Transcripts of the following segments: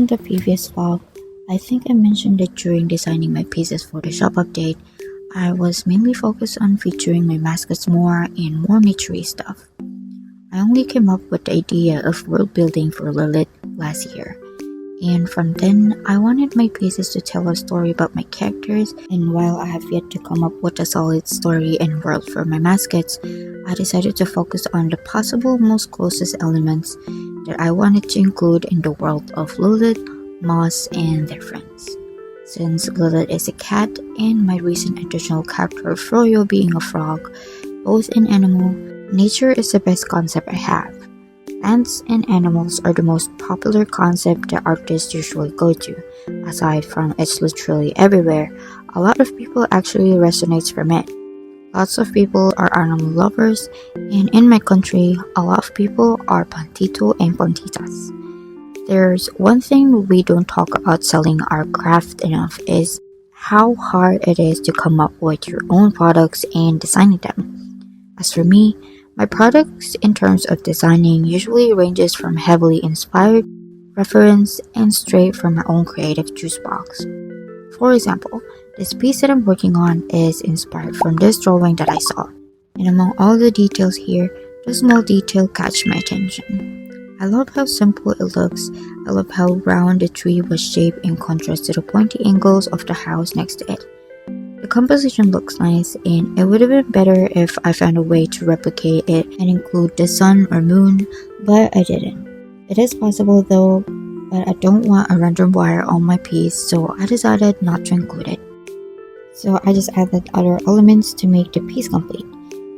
from the previous vlog, I think I mentioned it during designing my pieces Photoshop update. I was mainly focused on featuring my mascots more and more naturey stuff. I only came up with the idea of world building for Lilith last year. And from then, I wanted my pieces to tell a story about my characters, and while I have yet to come up with a solid story and world for my mascots, I decided to focus on the possible most closest elements that I wanted to include in the world of Lilith, Moss, and their friends. Since Lilith is a cat and my recent additional character Froyo being a frog, both in animal, nature is the best concept I have. Plants and animals are the most popular concept that artists usually go to. Aside from it's literally everywhere, a lot of people actually resonates from it. Lots of people are animal lovers, and in my country, a lot of people are pantito and pantitas. There's one thing we don't talk about selling our craft enough is how hard it is to come up with your own products and designing them. As for me, my products in terms of designing usually ranges from heavily inspired, reference, and straight from my own creative juice box. For example, this piece that I'm working on is inspired from this drawing that I saw, and among all the details here, the small detail catch my attention. I love how simple it looks. I love how round the tree was shaped in contrast to the pointy angles of the house next to it. The composition looks nice, and it would have been better if I found a way to replicate it and include the sun or moon, but I didn't. It is possible though, but I don't want a random wire on my piece, so I decided not to include it. So I just added other elements to make the piece complete,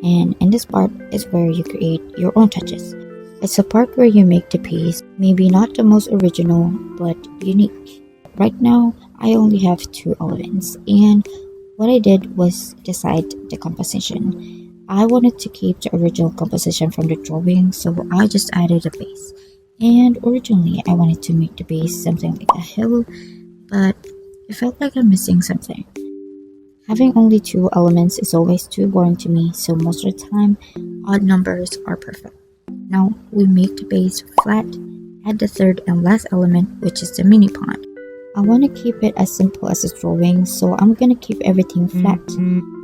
and in this part is where you create your own touches. It's the part where you make the piece, maybe not the most original, but unique. Right now, I only have 2 elements, and what I did was decide the composition. I wanted to keep the original composition from the drawing, so I just added a base. And originally, I wanted to make the base something like a hill, but it felt like I'm missing something. Having only 2 elements is always too boring to me, so most of the time, odd numbers are perfect. Now, we make the base flat, add the third and last element, which is the mini pond. I want to keep it as simple as a drawing, so I'm gonna keep everything flat,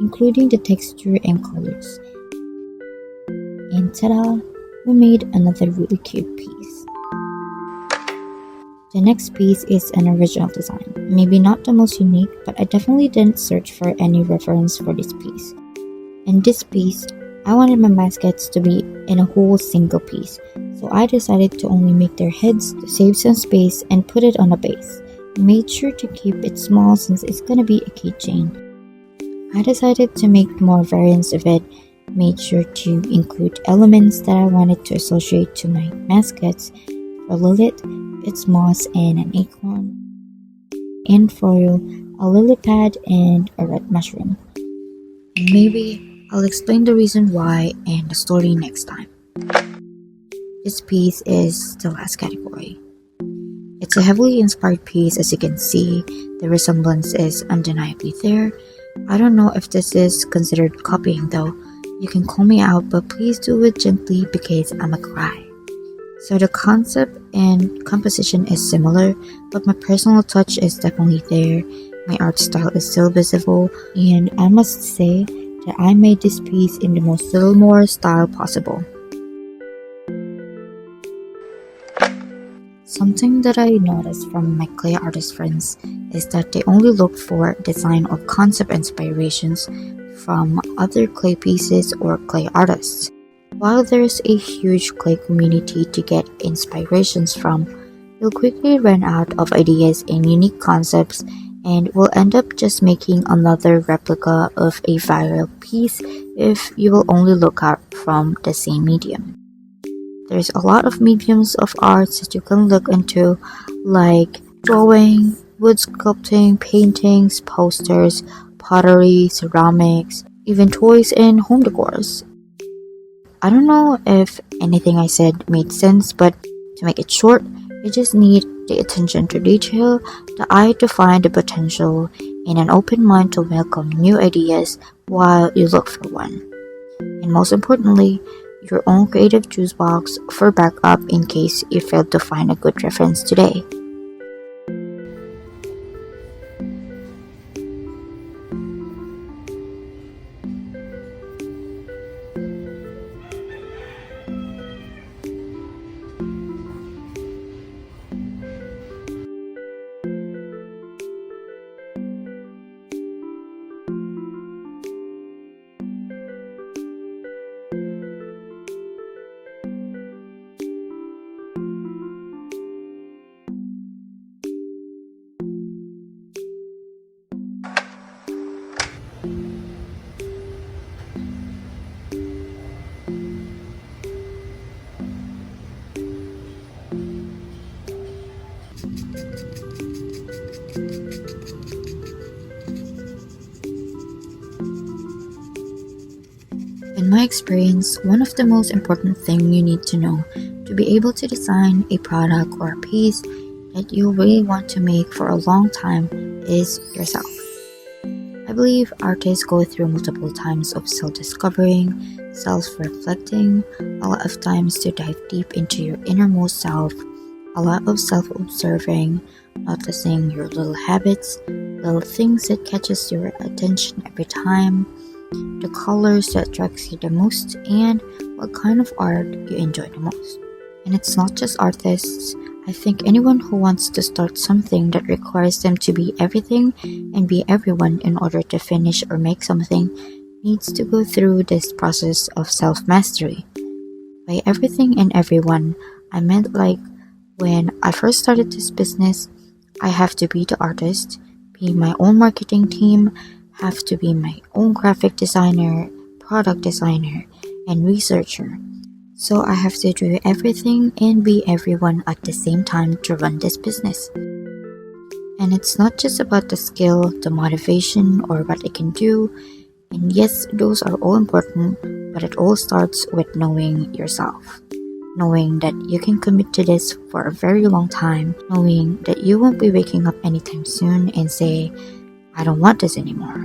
including the texture and colors. And ta-da! We made another really cute piece. The next piece is an original design. Maybe not the most unique, but I definitely didn't search for any reference for this piece. In this piece, I wanted my mascots to be in a whole single piece, so I decided to only make their heads to save some space and put it on a base. I made sure to keep it small since it's gonna be a keychain. I decided to make more variants of it, made sure to include elements that I wanted to associate to my mascots. For Lilith, it's moss and an acorn. And for a lily pad and a red mushroom. And maybe I'll explain the reason why and the story next time. This piece is the last category. It's a heavily inspired piece, as you can see. The resemblance is undeniably there. I don't know if this is considered copying though. You can call me out, but please do it gently because I'm a cry. So the concept and composition is similar, but my personal touch is definitely there. My art style is still visible, and I must say that I made this piece in the most Little More style possible. Something that I noticed from my clay artist friends is that they only look for design or concept inspirations from other clay pieces or clay artists. While there's a huge clay community to get inspirations from, you'll quickly run out of ideas and unique concepts and will end up just making another replica of a viral piece if you will only look out from the same medium. There's a lot of mediums of arts that you can look into, like drawing, wood sculpting, paintings, posters, pottery, ceramics, even toys and home decors. I don't know if anything I said made sense, but to make it short, you just need the attention to detail, the eye to find the potential, and an open mind to welcome new ideas while you look for one. And most importantly, your own creative juice box for backup in case you failed to find a good reference today. my experience, one of the most important things you need to know to be able to design a product or a piece that you really want to make for a long time is yourself. I believe artists go through multiple times of self-discovering, self-reflecting, a lot of times to dive deep into your innermost self, a lot of self-observing, noticing your little habits, little things that catches your attention every time, the colors that attracts you the most, and what kind of art you enjoy the most. And it's not just artists. I think anyone who wants to start something that requires them to be everything and be everyone in order to finish or make something needs to go through this process of self-mastery. By everything and everyone, I meant like when I first started this business, I have to be the artist, be my own marketing team, have to be my own graphic designer, product designer, and researcher. So I have to do everything and be everyone at the same time to run this business. And it's not just about the skill, the motivation, or what I can do. And yes, those are all important, but it all starts with knowing yourself. Knowing that you can commit to this for a very long time, knowing that you won't be waking up anytime soon and say, I don't want this anymore.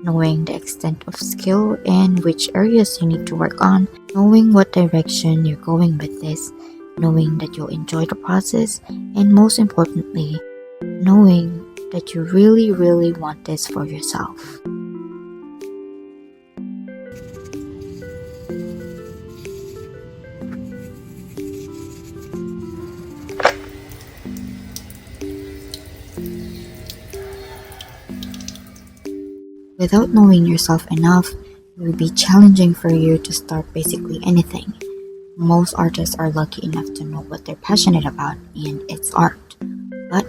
Knowing the extent of skill and which areas you need to work on, knowing what direction you're going with this, knowing that you'll enjoy the process, and most importantly, knowing that you really, really want this for yourself. Without knowing yourself enough, it will be challenging for you to start basically anything. Most artists are lucky enough to know what they're passionate about, and it's art. But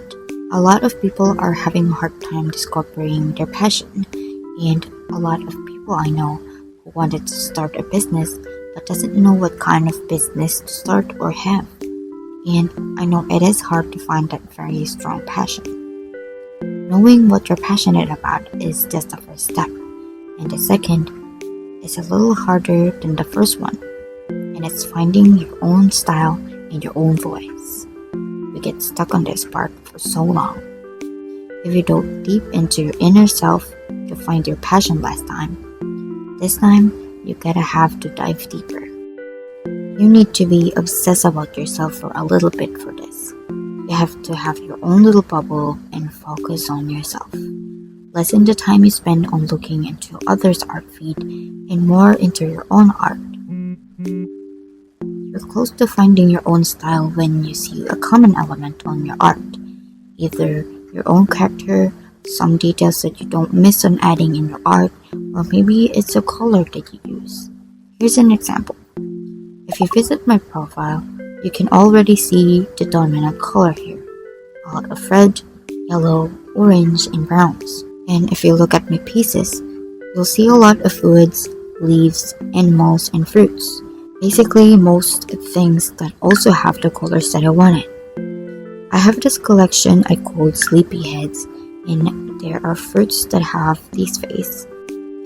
a lot of people are having a hard time discovering their passion, and a lot of people I know who wanted to start a business but doesn't know what kind of business to start or have. And I know it is hard to find that very strong passion. Knowing what you're passionate about is just the first step, and the second is a little harder than the first one, and it's finding your own style and your own voice. We get stuck on this part for so long. If you dove deep into your inner self, you'll find your passion last time. This time, you gotta have to dive deeper. You need to be obsessed about yourself for a little bit for this. You have to have your own little bubble and focus on yourself. Lessen the time you spend on looking into others' art feed and more into your own art. You're close to finding your own style when you see a common element on your art, either your own character, some details that you don't miss on adding in your art, or maybe it's a color that you use. Here's an example. If you visit my profile, you can already see the dominant color here, a lot of red, yellow, orange, and browns. And if you look at my pieces, you'll see a lot of woods, leaves, animals, and fruits. Basically, most things that also have the colors that I wanted. I have this collection I called Sleepyheads, and there are fruits that have these faces.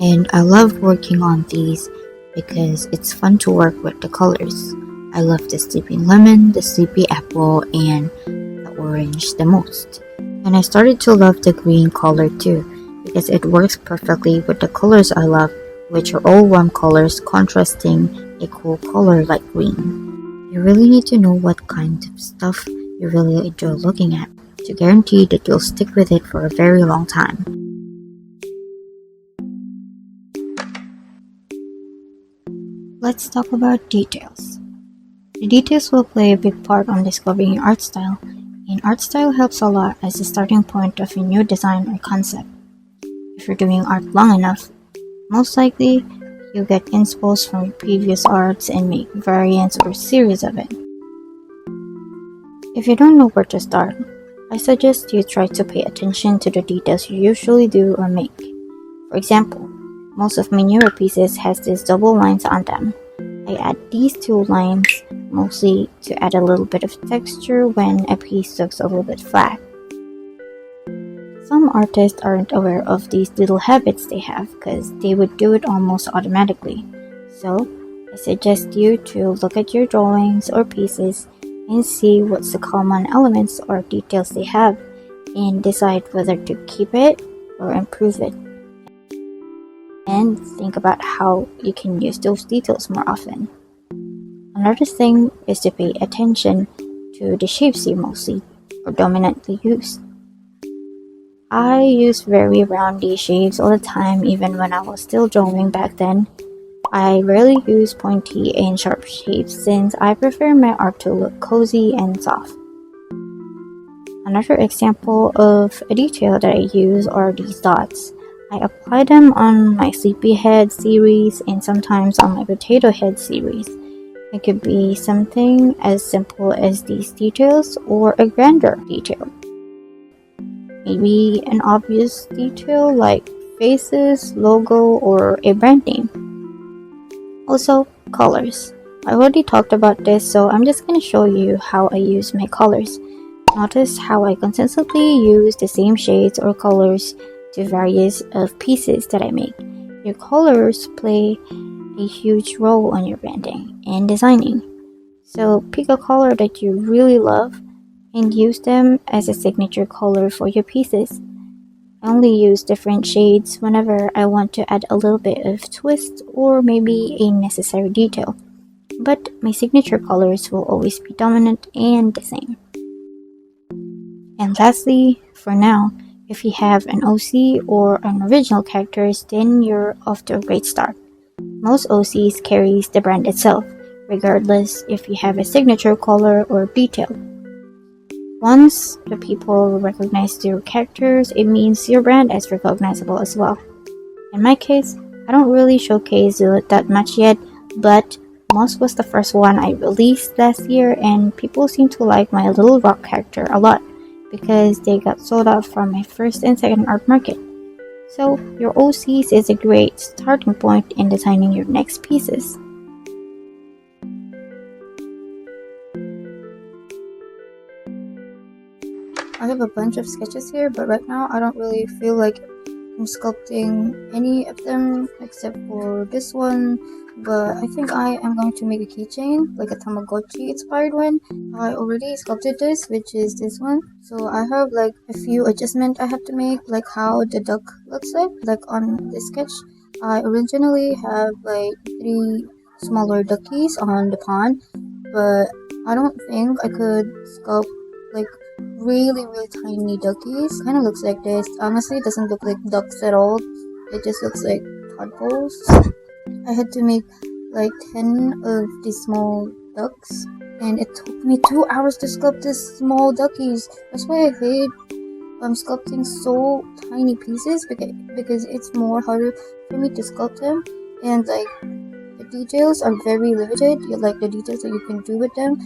And I love working on these because it's fun to work with the colors. I love the sleepy lemon, the sleepy apple, and the orange the most. And I started to love the green color too, because it works perfectly with the colors I love, which are all warm colors contrasting a cool color like green. You really need to know what kind of stuff you really enjoy looking at to guarantee that you'll stick with it for a very long time. Let's talk about details. The details will play a big part on discovering your art style, and art style helps a lot as the starting point of a new design or concept. If you're doing art long enough, most likely you'll get inspo from your previous arts and make variants or series of it. If you don't know where to start, I suggest you try to pay attention to the details you usually do or make. For example, most of my newer pieces has these double lines on them. I add these two lines mostly to add a little bit of texture when a piece looks a little bit flat. Some artists aren't aware of these little habits they have because they would do it almost automatically. So, I suggest you to look at your drawings or pieces and see what's the common elements or details they have and decide whether to keep it or improve it. And think about how you can use those details more often. Another thing is to pay attention to the shapes you mostly or dominantly use. I use very roundy shapes all the time, even when I was still drawing back then. I rarely use pointy and sharp shapes since I prefer my art to look cozy and soft. Another example of a detail that I use are these dots. I apply them on my sleepyhead series and sometimes on my potato head series. It could be something as simple as these details or a grander detail. Maybe an obvious detail like faces, logo, or a brand name. Also, colors. I already talked about this, so I'm just going to show you how I use my colors. Notice how I consistently use the same shades or colors to various of pieces that I make. Your colors play a huge role on your branding and designing. So pick a color that you really love and use them as a signature color for your pieces. I only use different shades whenever I want to add a little bit of twist or maybe a necessary detail. But my signature colors will always be dominant and the same. And lastly, for now, if you have an OC or an original characters, then you're off to a great start. Most OCs carries the brand itself, regardless if you have a signature color or detail. Once the people recognize your characters, it means your brand is recognizable as well. In my case, I don't really showcase it that much yet, but Moss was the first one I released last year and people seem to like my little rock character a lot because they got sold out from my first and second art market. So your OCs is a great starting point in designing your next pieces. I have a bunch of sketches here, but right now I don't really feel like I'm sculpting any of them except for this one. But I think I am going to make a keychain, like a Tamagotchi inspired one. I already sculpted this, which is this one. So I have like a few adjustments I have to make, like how the duck looks like. Like on this sketch, I originally have like 3 smaller duckies on the pond, but I don't think I could sculpt like really tiny duckies. Kind of looks like this. Honestly, it doesn't look like ducks at all. It just looks like tadpoles. I had to make like 10 of these small ducks, and it took me 2 hours to sculpt these small duckies. That's why I hate sculpting so tiny pieces, because it's more harder for me to sculpt them, and like the details are very limited. You like the details that you can do with them.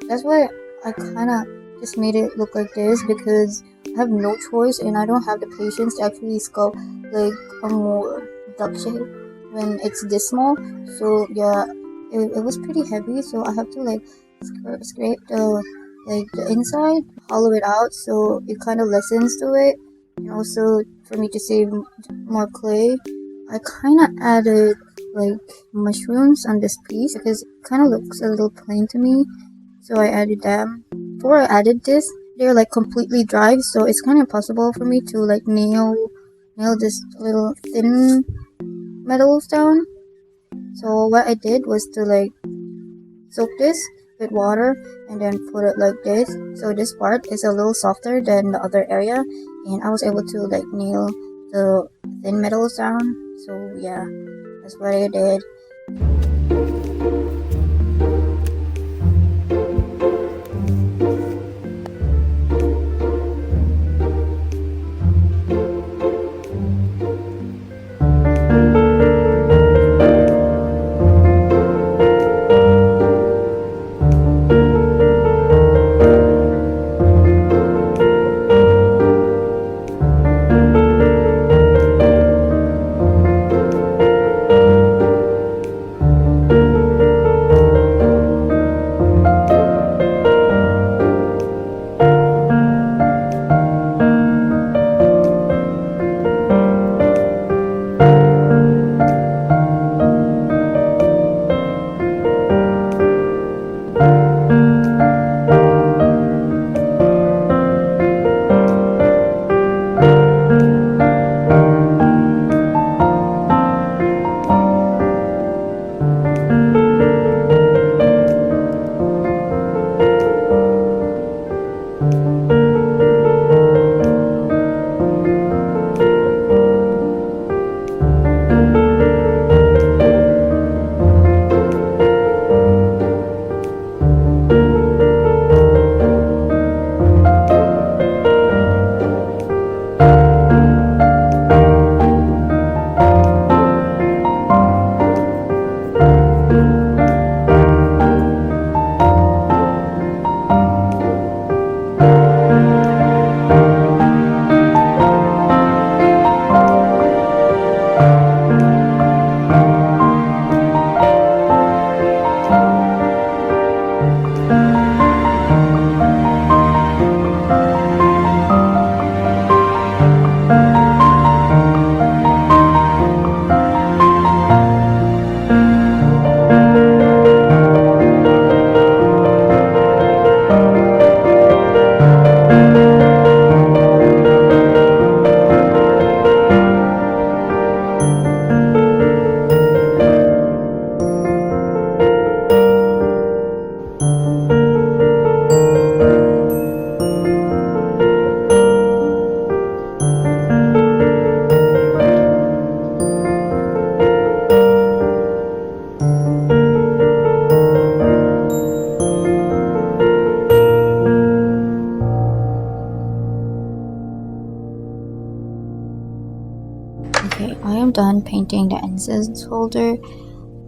That's why I kind of just made it look like this, because I have no choice and I don't have the patience to actually sculpt like a more duck shape when it's this small. So yeah, it was pretty heavy, so I have to like scrape the inside, hollow it out so it kind of lessens to it. And also for me to save more clay, I kind of added like mushrooms on this piece because it kind of looks a little plain to me, so I added them. Before I added this, they're like completely dry, so it's kind of impossible for me to like nail this little thin metals down. So what I did was to like soak this with water and then put it like this, so this part is a little softer than the other area, and I was able to like nail the thin metals down. So yeah, that's what I did. I'm painting the incense holder.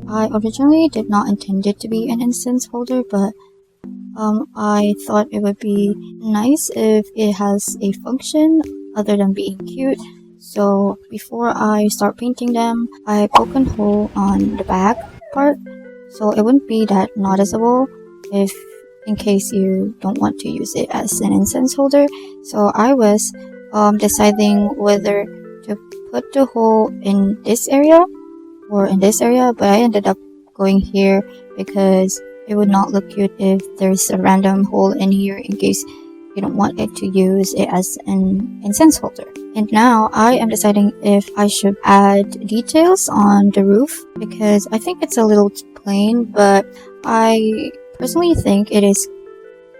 I originally did not intend it to be an incense holder, but I thought it would be nice if it has a function other than being cute. So before I start painting them, I poke a hole on the back part so it wouldn't be that noticeable if in case you don't want to use it as an incense holder. So I was deciding whether to put the hole in this area or in this area, but I ended up going here because it would not look cute if there's a random hole in here in case you don't want it to use it as an incense holder. And now I am deciding if I should add details on the roof because I think it's a little plain, but I personally think it is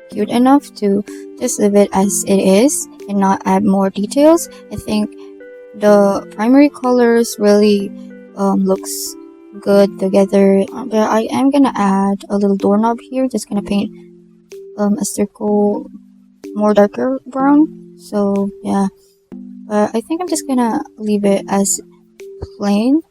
cute enough to just leave it as it is and not add more details. I think the primary colors really looks good together, but I am gonna add a little doorknob here. Just gonna paint a circle more darker brown. So yeah, but I think I'm just gonna leave it as plain.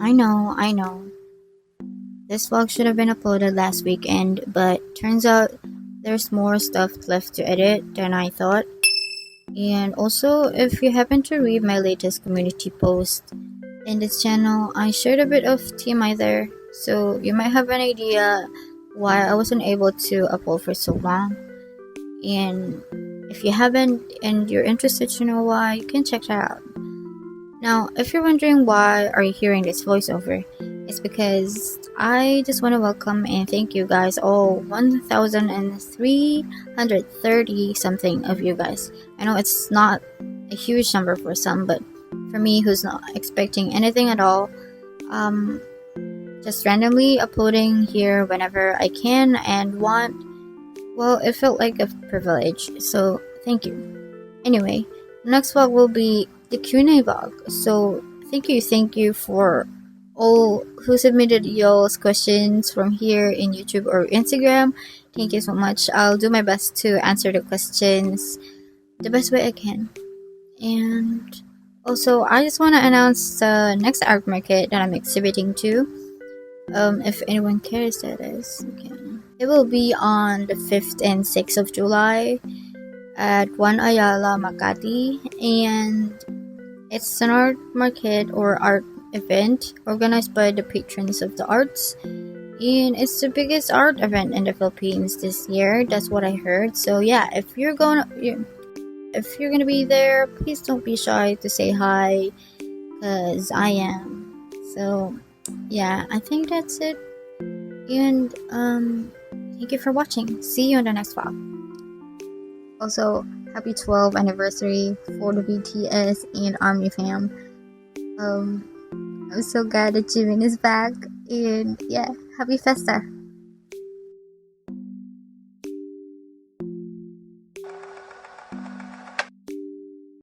I know. This vlog should have been uploaded last weekend, but turns out there's more stuff left to edit than I thought. And also, if you happen to read my latest community post in this channel, I shared a bit of TMI there, so you might have an idea why I wasn't able to upload for so long. And if you haven't and you're interested to know why, you can check that out. Now, if you're wondering why are you hearing this voiceover, it's because I just want to welcome and thank you guys, all 1,330 something of you guys. I know it's not a huge number for some, but for me, who's not expecting anything at all, just randomly uploading here whenever I can and want, well, it felt like a privilege, so thank you. Anyway, the next vlog will be the Q&A vlog, so thank you for all who submitted y'all's questions from here in YouTube or Instagram. Thank you so much. I'll do my best to answer the questions the best way I can. And also, I just want to announce the next art market that I'm exhibiting to. If anyone cares, that is. Okay. It will be on the 5th and 6th of July at 1 Ayala, Makati, and it's an art market or art event organized by the patrons of the arts, and it's the biggest art event in the Philippines this year. That's what I heard. So yeah, if you're gonna be there, please don't be shy to say hi, cause I am. So yeah, I think that's it. And thank you for watching. See you on the next vlog. Also, happy 12th anniversary for the BTS and ARMY fam. I'm so glad that Jimin is back, and yeah, happy Festa.